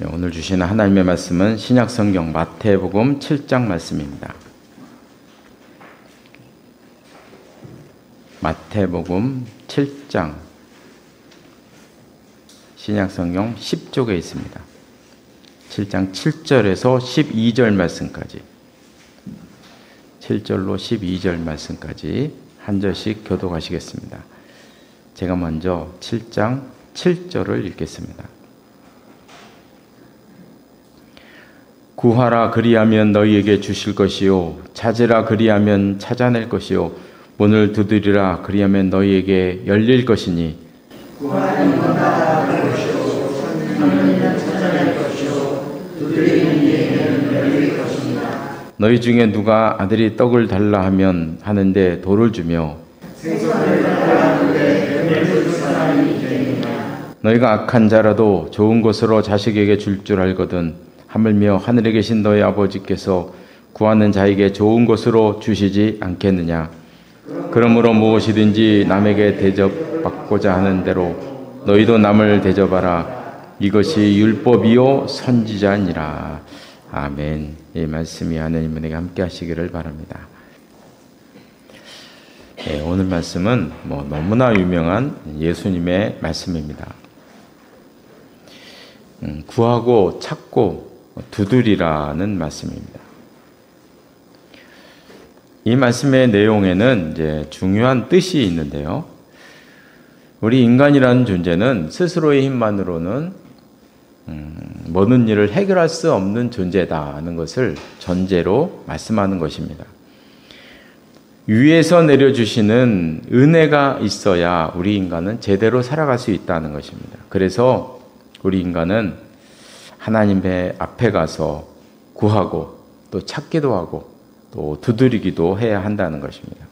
오늘 주시는 하나님의 말씀은 신약성경 마태복음 7장 말씀입니다. 마태복음 7장 신약성경 10쪽에 있습니다. 7장 7절에서 12절 말씀까지 7절로 12절 말씀까지 한 절씩 교독하시겠습니다. 제가 먼저 7장 7절을 읽겠습니다. 구하라 그리하면 너희에게 주실 것이요 찾으라 그리하면 찾아낼 것이요 문을 두드리라 그리하면 너희에게 열릴 것이니 구하는 이마다 할 것이요 찾는 찾아낼 것이요 두드리는 이에게는 열릴 것입니다. 너희 중에 누가 아들이 떡을 달라 하는데 돌을 주며 생선을 달라 하는데 뱀을 줄 사람이 있겠느냐. 너희가 악한 자라도 좋은 것으로 자식에게 줄 알거든 하물며 하늘에 계신 너희 아버지께서 구하는 자에게 좋은 것으로 주시지 않겠느냐. 그러므로 무엇이든지 남에게 대접받고자 하는 대로 너희도 남을 대접하라. 이것이 율법이요 선지자니라. 아멘. 이 말씀이 하나님 은혜가 함께 하시기를 바랍니다. 네, 오늘 말씀은 너무나 유명한 예수님의 말씀입니다. 구하고 찾고 두드리라는 말씀입니다. 이 말씀의 내용에는 이제 중요한 뜻이 있는데요. 우리 인간이라는 존재는 스스로의 힘만으로는 모든 일을 해결할 수 없는 존재다는 것을 전제로 말씀하는 것입니다. 위에서 내려주시는 은혜가 있어야 우리 인간은 제대로 살아갈 수 있다는 것입니다. 그래서 우리 인간은 하나님의 앞에 가서 구하고 또 찾기도 하고 또 두드리기도 해야 한다는 것입니다.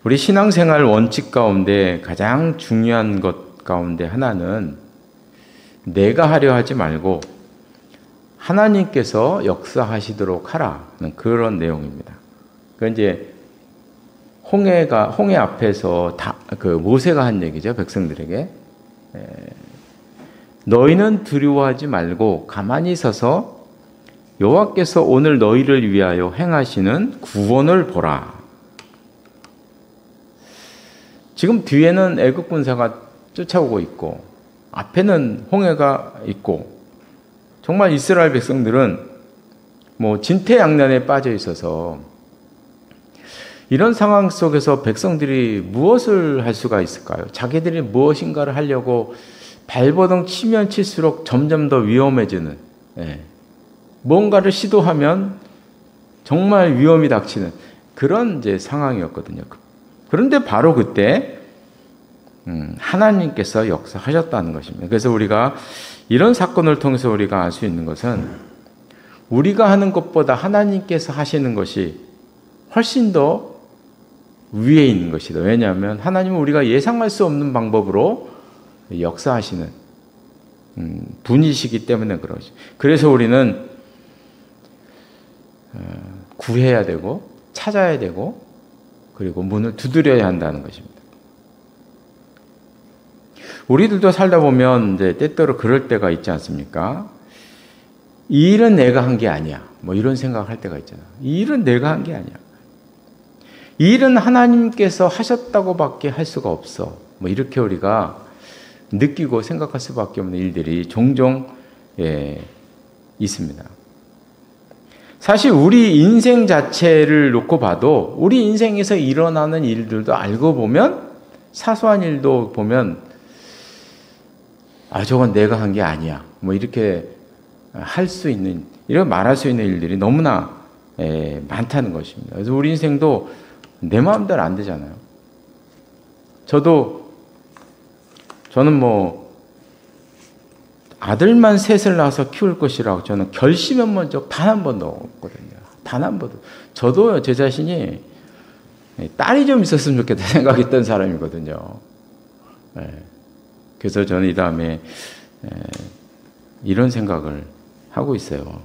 우리 신앙생활 원칙 가운데 가장 중요한 것 가운데 하나는 내가 하려 하지 말고 하나님께서 역사하시도록 하라는 그런 내용입니다. 그 이제 홍해 앞에서 모세가 한 얘기죠. 백성들에게. 너희는 두려워하지 말고 가만히 서서 여호와께서 오늘 너희를 위하여 행하시는 구원을 보라. 지금 뒤에는 애국 군사가 쫓아오고 있고 앞에는 홍해가 있고 정말 이스라엘 백성들은 진퇴양난에 빠져 있어서 이런 상황 속에서 백성들이 무엇을 할 수가 있을까요? 자기들이 무엇인가를 하려고 발버둥 치면 칠수록 점점 더 위험해지는, 뭔가를 시도하면 정말 위험이 닥치는 그런 이제 상황이었거든요. 그런데 바로 그때 하나님께서 역사하셨다는 것입니다. 그래서 우리가 이런 사건을 통해서 우리가 알 수 있는 것은 우리가 하는 것보다 하나님께서 하시는 것이 훨씬 더 위에 있는 것이다. 왜냐하면 하나님은 우리가 예상할 수 없는 방법으로 역사하시는 분이시기 때문에 그러죠. 그래서 우리는 구해야 되고 찾아야 되고 그리고 문을 두드려야 한다는 것입니다. 우리들도 살다 보면 이제 때때로 그럴 때가 있지 않습니까? 이 일은 내가 한 게 아니야. 이런 생각을 할 때가 있잖아. 이 일은 내가 한 게 아니야. 이 일은 하나님께서 하셨다고밖에 할 수가 없어. 이렇게 우리가 느끼고 생각할 수밖에 없는 일들이 종종 있습니다. 사실 우리 인생 자체를 놓고 봐도 우리 인생에서 일어나는 일들도 알고 보면 사소한 일도 보면 저건 내가 한 게 아니야. 이렇게 할 수 있는 이렇게 말할 수 있는 일들이 너무나 많다는 것입니다. 그래서 우리 인생도 내 마음대로 안 되잖아요. 저는 아들만 셋을 낳아서 키울 것이라고 저는 결심한 적 단 한 번도 없거든요. 단 한 번도. 저도 제 자신이 딸이 좀 있었으면 좋겠다 생각했던 사람이거든요. 그래서 저는 이 다음에 이런 생각을 하고 있어요.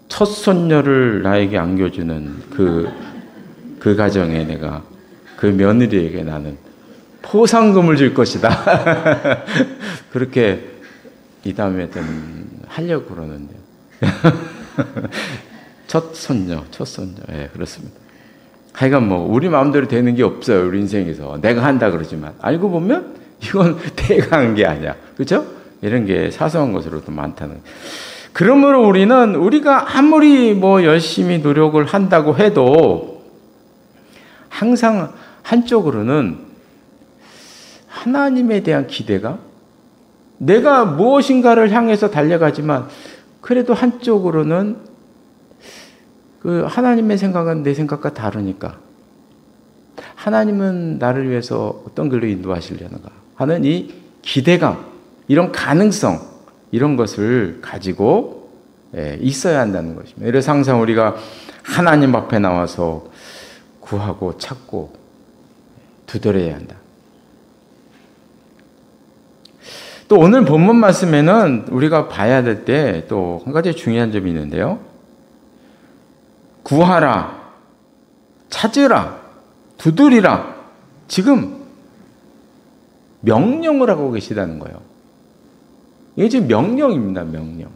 첫 손녀를 나에게 안겨주는 그 가정에 내가 그 며느리에게 나는 포상금을 줄 것이다. 그렇게 이 다음에는 하려고 그러는데요. 첫 손녀. 예, 그렇습니다. 하여간 뭐 우리 마음대로 되는 게 없어요. 우리 인생에서. 내가 한다 그러지만 알고 보면 이건 내가 한 게 아니야. 그렇죠? 이런 게 사소한 것으로도 많다는. 그러므로 우리가 아무리 뭐 열심히 노력을 한다고 해도 항상 한쪽으로는 하나님에 대한 기대가, 내가 무엇인가를 향해서 달려가지만 그래도 한쪽으로는 그 하나님의 생각은 내 생각과 다르니까 하나님은 나를 위해서 어떤 길로 인도하시려는가 하는 이 기대감, 이런 가능성, 이런 것을 가지고 있어야 한다는 것입니다. 그래서 항상 우리가 하나님 앞에 나와서 구하고 찾고 두드려야 한다. 또 오늘 본문 말씀에는 우리가 봐야 될 때 또 한 가지 중요한 점이 있는데요. 구하라, 찾으라, 두드리라. 지금 명령을 하고 계시다는 거예요. 이게 지금 명령입니다. 명령.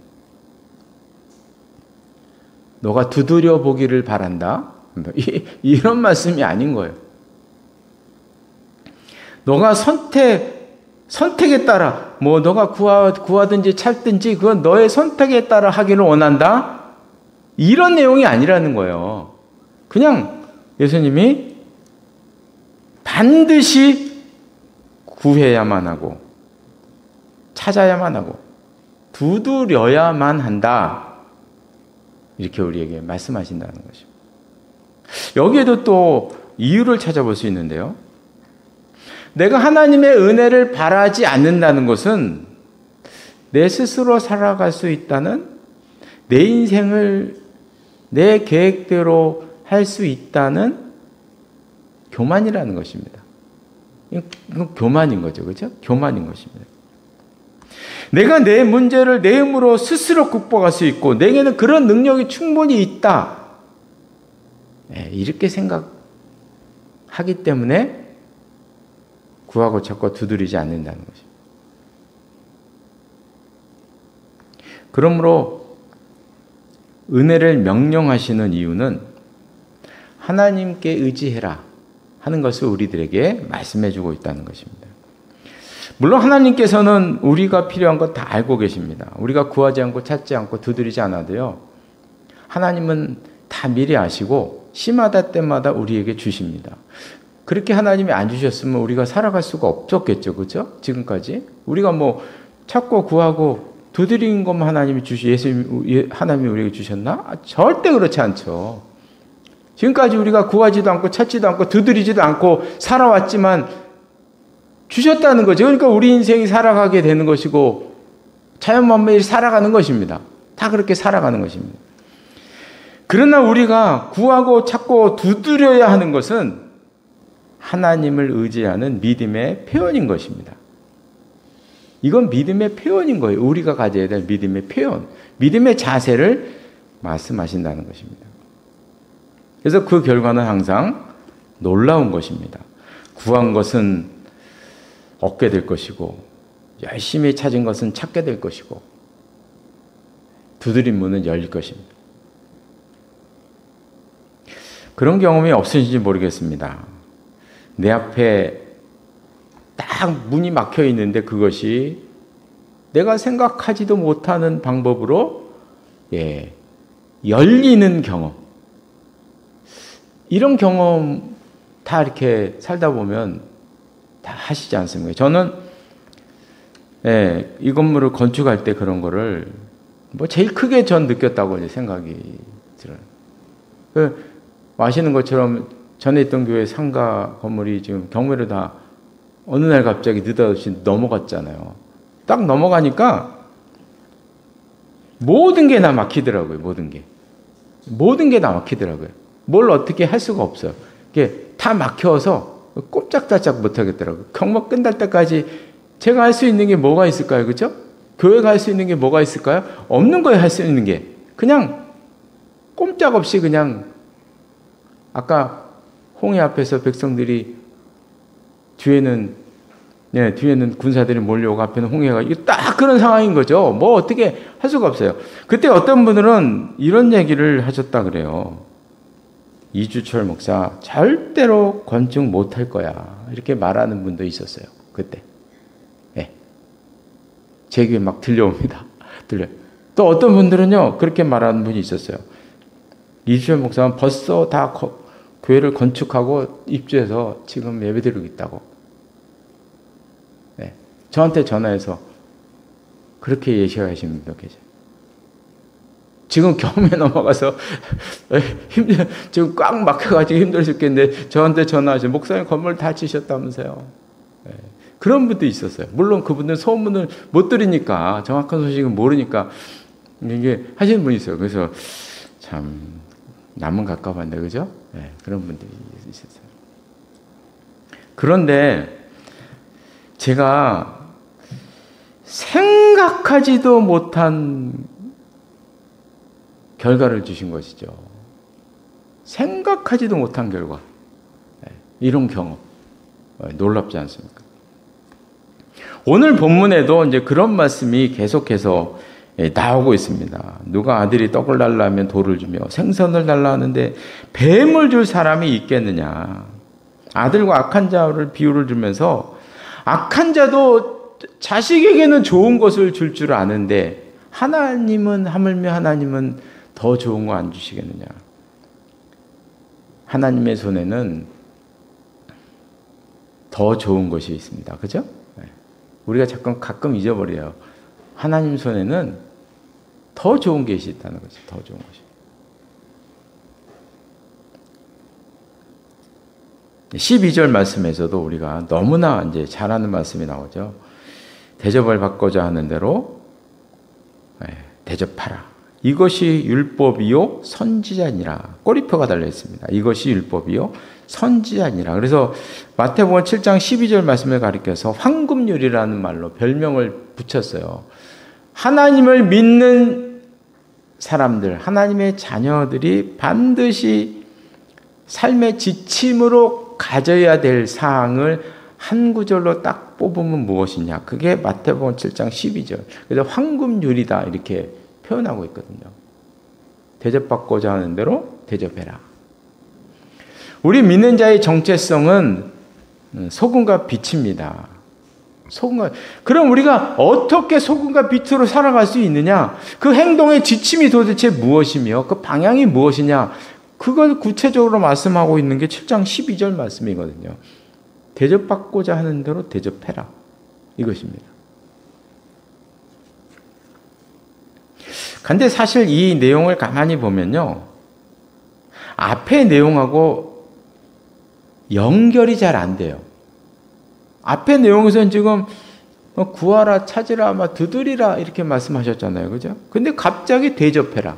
너가 두드려 보기를 바란다. 이런 말씀이 아닌 거예요. 너가 선택에 따라, 뭐 너가 구하든지 찾든지 그건 너의 선택에 따라 하기를 원한다. 이런 내용이 아니라는 거예요. 그냥 예수님이 반드시 구해야만 하고 찾아야만 하고 두드려야만 한다. 이렇게 우리에게 말씀하신다는 것입니다. 여기에도 또 이유를 찾아볼 수 있는데요. 내가 하나님의 은혜를 바라지 않는다는 것은 내 스스로 살아갈 수 있다는, 내 인생을 내 계획대로 할 수 있다는 교만이라는 것입니다. 이건 교만인 거죠. 그렇죠? 교만인 것입니다. 내가 내 문제를 내 힘으로 스스로 극복할 수 있고 내게는 그런 능력이 충분히 있다. 이렇게 생각하기 때문에 구하고 찾고 두드리지 않는다는 것입니다. 그러므로 은혜를 명령하시는 이유는 하나님께 의지해라 하는 것을 우리들에게 말씀해주고 있다는 것입니다. 물론 하나님께서는 우리가 필요한 것 다 알고 계십니다. 우리가 구하지 않고 찾지 않고 두드리지 않아도요, 하나님은 다 미리 아시고 시마다 때마다 우리에게 주십니다. 그렇게 하나님이 안 주셨으면 우리가 살아갈 수가 없었겠죠. 그렇죠? 지금까지 우리가 뭐 찾고 구하고 두드린 것만 하나님이 하나님이 우리에게 주셨나? 절대 그렇지 않죠. 지금까지 우리가 구하지도 않고 찾지도 않고 두드리지도 않고 살아왔지만 주셨다는 거죠. 그러니까 우리 인생이 살아가게 되는 것이고 자연만물이 살아가는 것입니다. 다 그렇게 살아가는 것입니다. 그러나 우리가 구하고 찾고 두드려야 하는 것은 하나님을 의지하는 믿음의 표현인 것입니다. 이건 믿음의 표현인 거예요. 우리가 가져야 될 믿음의 표현, 믿음의 자세를 말씀하신다는 것입니다. 그래서 그 결과는 항상 놀라운 것입니다. 구한 것은 얻게 될 것이고 열심히 찾은 것은 찾게 될 것이고 두드린 문은 열릴 것입니다. 그런 경험이 없으신지 모르겠습니다. 내 앞에 딱 문이 막혀 있는데 그것이 내가 생각하지도 못하는 방법으로 열리는 경험. 이런 경험 다 이렇게 살다 보면 다 하시지 않습니까? 저는 이 건물을 건축할 때 그런 거를 뭐 제일 크게 전 느꼈다고 생각이 들어요. 아시는 것처럼 전에 있던 교회 상가 건물이 지금 경매로 다 어느 날 갑자기 느닷없이 넘어갔잖아요. 딱 넘어가니까 모든 게 다 막히더라고요. 모든 게 다 막히더라고요. 뭘 어떻게 할 수가 없어요. 이게 다 막혀서 꼼짝달짝 못 하겠더라고요. 경매 끝날 때까지 제가 할 수 있는 게 뭐가 있을까요? 그렇죠? 교회가 할 수 있는 게 뭐가 있을까요? 없는 거예요. 할 수 있는 게. 그냥 꼼짝없이 그냥 아까 홍해 앞에서 백성들이 뒤에는 네, 뒤에는 군사들이 몰려오고 앞에는 홍해가, 이게 딱 그런 상황인 거죠. 뭐 어떻게 할 수가 없어요. 그때 어떤 분들은 이런 얘기를 하셨다 그래요. 이주철 목사 절대로 건축 못할 거야, 이렇게 말하는 분도 있었어요. 그때. 네. 제 귀에 막 들려옵니다. 들려요. 또 어떤 분들은요, 그렇게 말하는 분이 있었어요. 이주철 목사는 벌써 다 교회를 건축하고 입주해서 지금 예배드리고 있다고. 네. 저한테 전화해서 그렇게 예시하시는 분도 계세요. 지금 경험에 넘어가서 지금 꽉 막혀가지고 힘들어 죽겠는데 저한테 전화하시고, 목사님 건물 다 지셨다면서요. 네. 그런 분도 있었어요. 물론 그분들은 소문을 못 들으니까, 정확한 소식은 모르니까 이게 하시는 분이 있어요. 그래서 참 남은 가까웠는데, 그죠? 네, 그런 분들이 있었어요. 그런데 제가 생각하지도 못한 결과를 주신 것이죠. 생각하지도 못한 결과. 네, 이런 경험. 놀랍지 않습니까? 오늘 본문에도 이제 그런 말씀이 계속해서 나오고 있습니다. 누가 아들이 떡을 달라 하면 돌을 주며 생선을 달라 하는데 뱀을 줄 사람이 있겠느냐. 아들과 악한 자를 비유를 주면서, 악한 자도 자식에게는 좋은 것을 줄 줄 아는데 하물며 하나님은 더 좋은 거 안 주시겠느냐. 하나님의 손에는 더 좋은 것이 있습니다. 그죠? 우리가 가끔 잊어버려요. 하나님 손에는 더 좋은 것이 있다는 거죠. 더 좋은 것이. 12절 말씀에서도 우리가 너무나 이제 잘 아는 말씀이 나오죠. 대접을 받고자 하는 대로 대접하라. 이것이 율법이요 선지자니라. 꼬리표가 달려 있습니다. 이것이 율법이요 선지자니라. 그래서 마태복음 7장 12절 말씀을 가리켜서 황금률이라는 말로 별명을 붙였어요. 하나님을 믿는 사람들, 하나님의 자녀들이 반드시 삶의 지침으로 가져야 될 사항을 한 구절로 딱 뽑으면 무엇이냐. 그게 마태복음 7장 12절. 그래서 황금률이다 이렇게 표현하고 있거든요. 대접받고자 하는 대로 대접해라. 우리 믿는 자의 정체성은 소금과 빛입니다. 그럼 우리가 어떻게 소금과 빛으로 살아갈 수 있느냐? 그 행동의 지침이 도대체 무엇이며 그 방향이 무엇이냐? 그걸 구체적으로 말씀하고 있는 게 7장 12절 말씀이거든요. 대접받고자 하는 대로 대접해라. 이것입니다. 근데 사실 이 내용을 가만히 보면요, 앞의 내용하고 연결이 잘 안 돼요. 앞의 내용에서는 지금 구하라, 찾으라, 두드리라 이렇게 말씀하셨잖아요. 그죠? 근데 갑자기 대접해라.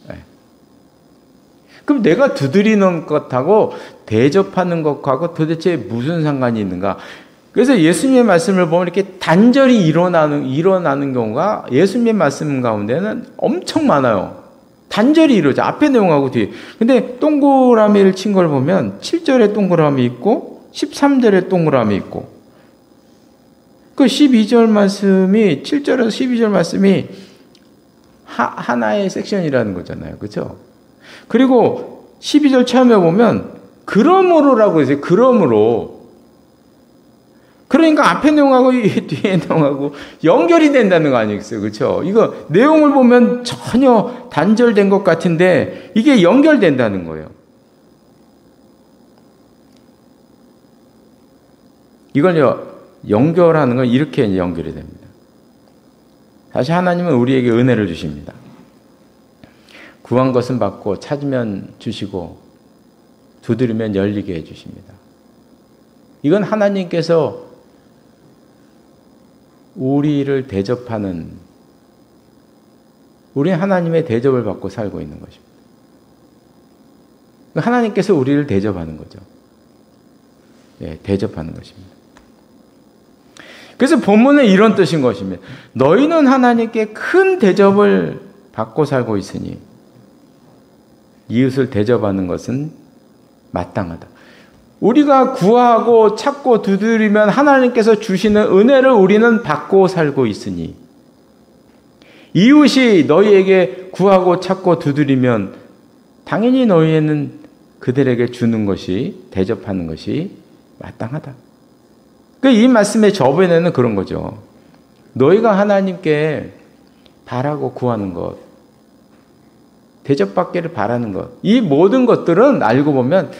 네. 그럼 내가 두드리는 것하고 대접하는 것하고 도대체 무슨 상관이 있는가? 그래서 예수님의 말씀을 보면 이렇게 단절이 일어나는 경우가 예수님의 말씀 가운데는 엄청 많아요. 단절이 이루어져. 앞의 내용하고 뒤에. 근데 동그라미를 친 걸 보면 7절에 동그라미 있고 13절에 동그라미 있고, 그 12절 말씀이 7절에서 12절 말씀이 하나의 섹션이라는 거잖아요. 그렇죠? 그리고 12절 처음에 보면 그러므로라고 해서 그러므로, 그러니까 앞에 내용하고 뒤에 내용하고 연결이 된다는 거 아니겠어요? 그렇죠? 이거 내용을 보면 전혀 단절된 것 같은데 이게 연결된다는 거예요. 이걸요, 연결하는 건 이렇게 연결이 됩니다. 사실 하나님은 우리에게 은혜를 주십니다. 구한 것은 받고 찾으면 주시고 두드리면 열리게 해주십니다. 이건 하나님께서 우리를 대접하는, 우리는 하나님의 대접을 받고 살고 있는 것입니다. 하나님께서 우리를 대접하는 거죠. 예, 대접하는 것입니다. 그래서 본문은 이런 뜻인 것입니다. 너희는 하나님께 큰 대접을 받고 살고 있으니 이웃을 대접하는 것은 마땅하다. 우리가 구하고 찾고 두드리면 하나님께서 주시는 은혜를 우리는 받고 살고 있으니 이웃이 너희에게 구하고 찾고 두드리면 당연히 너희는 그들에게 주는 것이, 대접하는 것이 마땅하다. 이 말씀의 저변에는 그런 거죠. 너희가 하나님께 바라고 구하는 것, 대접받기를 바라는 것, 이 모든 것들은 알고 보면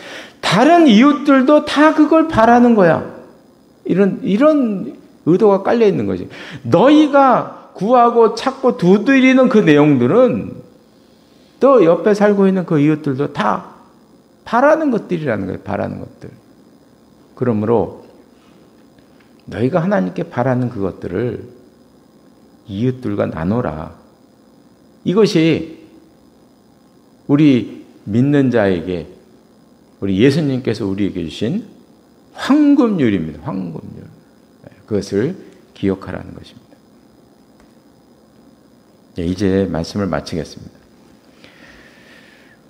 다른 이웃들도 다 그걸 바라는 거야. 이런 의도가 깔려 있는 거지. 너희가 구하고 찾고 두드리는 그 내용들은 또 옆에 살고 있는 그 이웃들도 다 바라는 것들이라는 거예요. 바라는 것들. 그러므로 너희가 하나님께 바라는 그것들을 이웃들과 나눠라. 이것이 우리 믿는 자에게, 우리 예수님께서 우리에게 주신 황금률입니다. 황금률. 그것을 기억하라는 것입니다. 이제 말씀을 마치겠습니다.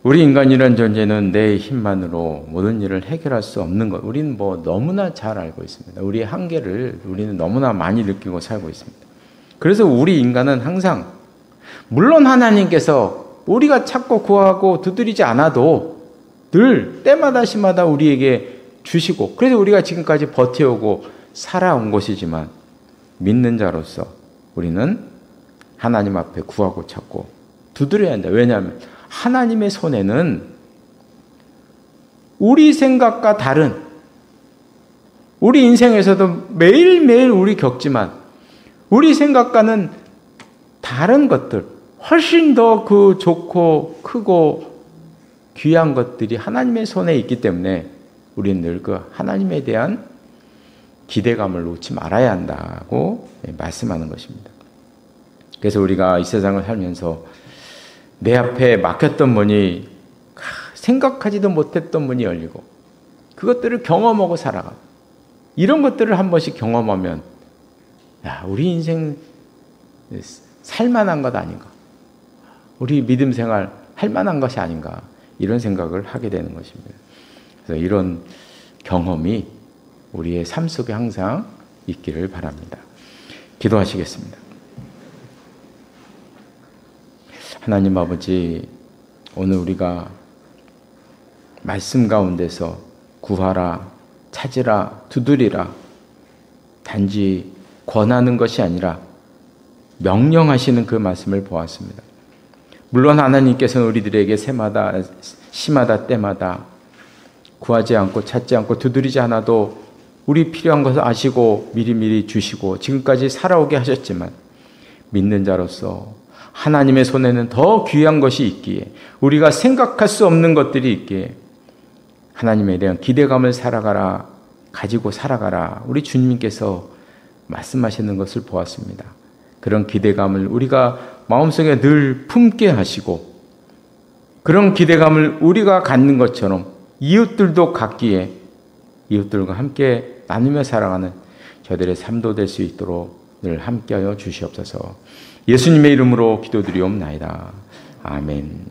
우리 인간이라는 존재는 내 힘만으로 모든 일을 해결할 수 없는 것. 우리는 너무나 잘 알고 있습니다. 우리의 한계를 우리는 너무나 많이 느끼고 살고 있습니다. 그래서 우리 인간은 항상, 물론 하나님께서 우리가 찾고 구하고 두드리지 않아도 늘 때마다 시마다 우리에게 주시고, 그래서 우리가 지금까지 버텨오고 살아온 것이지만, 믿는 자로서 우리는 하나님 앞에 구하고 찾고 두드려야 한다. 왜냐하면 하나님의 손에는 우리 생각과 다른, 우리 인생에서도 매일매일 우리 겪지만 우리 생각과는 다른 것들, 훨씬 더 그 좋고 크고 귀한 것들이 하나님의 손에 있기 때문에 우리는 늘 그 하나님에 대한 기대감을 놓지 말아야 한다고 말씀하는 것입니다. 그래서 우리가 이 세상을 살면서 내 앞에 막혔던 문이, 생각하지도 못했던 문이 열리고 그것들을 경험하고 살아가. 이런 것들을 한 번씩 경험하면 우리 인생 살만한 것 아닌가, 우리 믿음 생활 할만한 것이 아닌가, 이런 생각을 하게 되는 것입니다. 그래서 이런 경험이 우리의 삶 속에 항상 있기를 바랍니다. 기도하시겠습니다. 하나님 아버지, 오늘 우리가 말씀 가운데서 구하라, 찾으라, 두드리라, 단지 권하는 것이 아니라 명령하시는 그 말씀을 보았습니다. 물론 하나님께서는 우리들에게 새마다, 시마다, 때마다 구하지 않고 찾지 않고 두드리지 않아도 우리 필요한 것을 아시고 미리미리 주시고 지금까지 살아오게 하셨지만, 믿는 자로서 하나님의 손에는 더 귀한 것이 있기에, 우리가 생각할 수 없는 것들이 있기에 하나님에 대한 기대감을 살아가라, 가지고 살아가라, 우리 주님께서 말씀하시는 것을 보았습니다. 그런 기대감을 우리가 마음속에 늘 품게 하시고, 그런 기대감을 우리가 갖는 것처럼 이웃들도 갖기에 이웃들과 함께 나누며 살아가는 저들의 삶도 될 수 있도록 늘 함께하여 주시옵소서. 예수님의 이름으로 기도드리옵나이다. 아멘.